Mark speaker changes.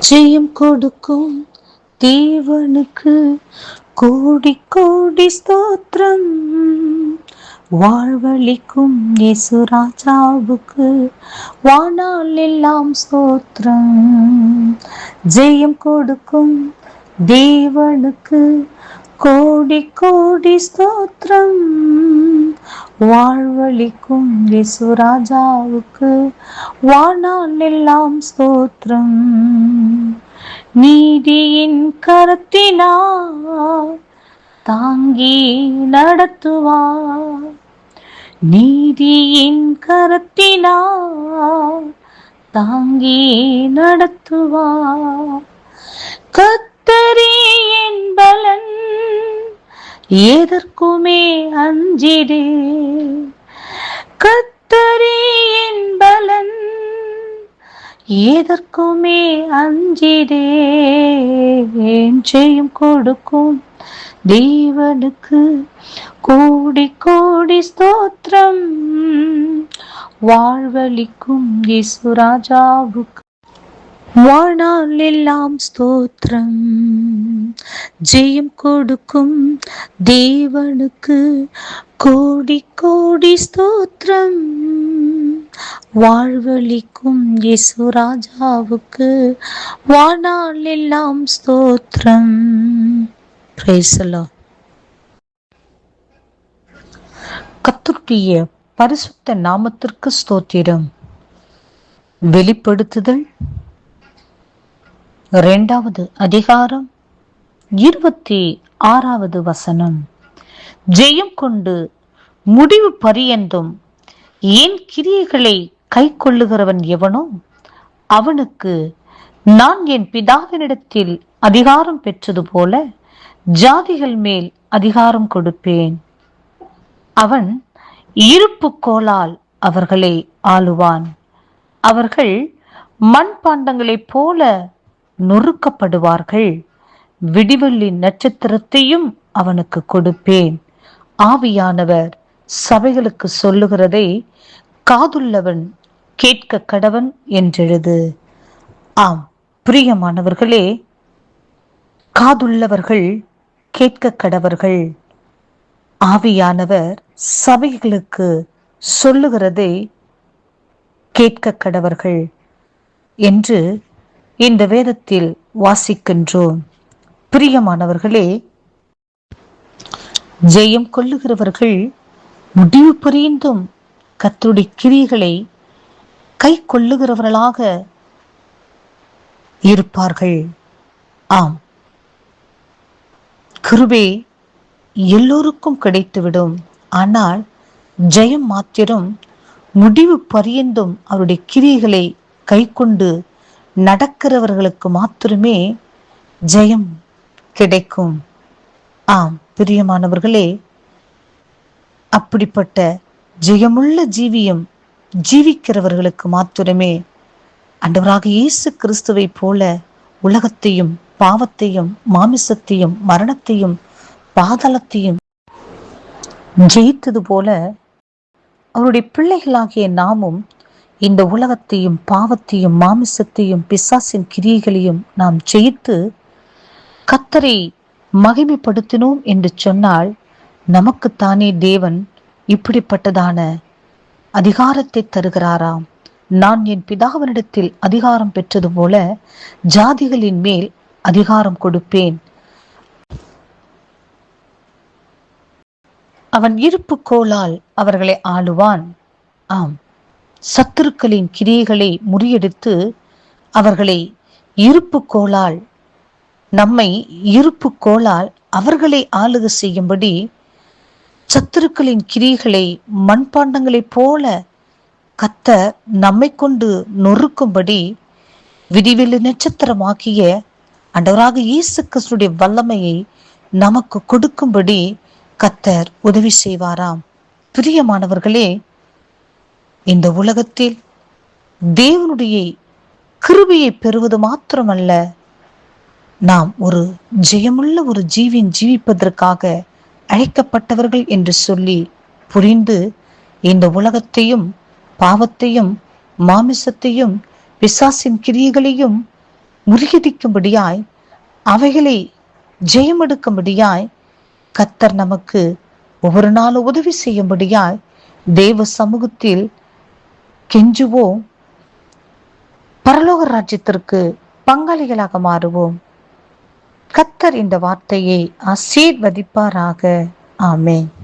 Speaker 1: ஜெயம் கொடுக்கும் தேவனுக்கு கோடி கோடி ஸ்தோத்திரம். வாழ்வளிக்கும் இயேசு ராஜாவுக்கு வானால் எல்லாம் ஸ்தோத்திரம். ஜெயம் கொடுக்கும் தேவனுக்கு கோடி கோடி ஸ்தோத்திரம். வாழ்வளிக்கும் இயேசு ராஜாவுக்கு வானால் எல்லாம் ஸ்தோத்திரம். நீதியின் கரத்தினால் தாங்கி நடத்துவார். நீதியின் கரத்தினால் தாங்கி நடத்துவார். கர்த்தரே என் பலன், எதற்குமே அஞ்சிடே. கர்த்தரே என் பலன், எதற்குமே அஞ்சிடேன். ஜெயம் கொடுக்கும் தேவனுக்கு கோடி கோடி ஸ்தோத்திரம். வாழ்வளிக்கும் இயேசு ராஜாவுக்கு வாழ்நாள் எல்லாம் ஸ்தோத்திரம். ஜெயம் கொடுக்கும் தேவனுக்கு கோடி கோடி ஸ்தோத்திரம். வாழ்வளிக்கும் இயேசு ராஜாவுக்கு வாழ்நாள் எல்லாம் ஸ்தோத்திரம். Praise the Lord. கர்த்தருடைய பரிசுத்த நாமத்திற்கு ஸ்தோத்திரம். வெளிப்படுத்துதல் 2வது அதிகாரம் 26வது வசனம். ஜெயம் கொண்டு முடிவு பரியந்தும் என் கிரியைகளை கை கொள்ளுகிறவன் எவனோ அவனுக்கு நான் என் பிதாவினிடத்தில் அதிகாரம் பெற்றது போல ஜாதிகள் மேல் அதிகாரம் கொடுப்பேன். அவன் இருப்பு கோலால் அவர்களை ஆளுவான். அவர்கள் மண்பாண்டங்களைப் போல நொறுக்கப்படுவார்கள். விடிவெள்ளி நட்சத்திரத்தையும் அவனுக்கு கொடுப்பேன். ஆவியானவர் சபைகளுக்கு சொல்லுகிறதை காதுள்ளவன் கேட்க கடவன் என்றெழுது. ஆம் பிரியமானவர்களே, காதுள்ளவர்கள் கேட்க கடவர்கள். ஆவியானவர் சபைகளுக்கு சொல்லுகிறதை கேட்க கடவர்கள் என்று இந்த வேதத்தில் வாசிக்கின்றோம். பிரியமானவர்களே, ஜெயம் கொள்ளுகிறவர்கள் முடிவு புரிந்தும் கர்த்தருடைய கிரியைகளை கை கொள்ளுகிறவர்களாக இருப்பார்கள். ஆம், கிருபை எல்லோருக்கும் கிடைத்துவிடும். ஆனால் ஜெயம் மாத்திரம் முடிவு பரியந்தும் அவருடைய கிரியைகளை கை கொண்டு நடக்கிறவர்களுக்கு மாத்திரமே ஜெயம் கிடைக்கும். ஆம் பிரியமானவர்களே, அப்படிப்பட்ட ஜெயமுள்ள ஜீவியம் ஜீவிக்கிறவர்களுக்கு மாத்திரமே ஆண்டவராக இயேசு கிறிஸ்துவை போல உலகத்தையும் பாவத்தையும் மாமிசத்தையும் மரணத்தையும் பாதாளத்தையும் ஜெயித்தது போல அவருடைய பிள்ளைகளாகிய நாமும் இந்த உலகத்தையும் பாவத்தையும் மாமிசத்தையும் பிசாசின் கிரியைகளையும் நாம் ஜெயித்து கர்த்தரை மகிமைப்படுத்தினோம் என்று சொன்னால் நமக்குத்தானே தேவன் இப்படிப்பட்டதான அதிகாரத்தை தருகிறாராம். நான் என் பிதாவினிடத்தில் அதிகாரம் பெற்றது போல ஜாதிகளின் மேல் அதிகாரம் கொடுப்பேன். அவன் இருப்பு கோலால் அவர்களை ஆளுவான். ஆம், சத்துருக்களின் கிரியைகளை முறியடித்து அவர்களை இருப்பு கோலால், நம்மை இருப்பு கோலால் அவர்களை ஆளுக செய்யும்படி சத்துருக்களின் கிரியைகளை மண்பாண்டங்களைப் போல கர்த்தர் நம்மை கொண்டு நொறுக்கும்படி விடிவெள்ளி நட்சத்திரமாக்கிய ஆண்டவராக இயேசு கிறிஸ்துவின் வல்லமையை நமக்கு கொடுக்கும்படி கர்த்தர் உதவி செய்வாராம். பிரியமானவர்களே, இந்த உலகத்தில் தேவனுடைய கிருபையை பெறுவது மாத்திரமல்ல, நாம் ஒரு ஜெயமுள்ள ஒரு ஜீவிப்பதற்காக அழைக்கப்பட்டவர்கள் என்று சொல்லி புரிந்து இந்த உலகத்தையும் பாவத்தையும் மாமிசத்தையும் பிசாசின் கிரியைகளையும் முறியடிக்கும்படியாய், அவைகளை ஜெயமெடுக்கும்படியாய் கர்த்தர் நமக்கு ஒவ்வொரு நாளும் உதவி செய்யும்படியாய் தேவ சமூகத்தில் கெஞ்சுவோம். பரலோக ராஜ்யத்திற்கு பங்காளிகளாக மாறுவோம். கர்த்தர் இந்த வார்த்தையை ஆசீர்வதிப்பாராக. ஆமென்.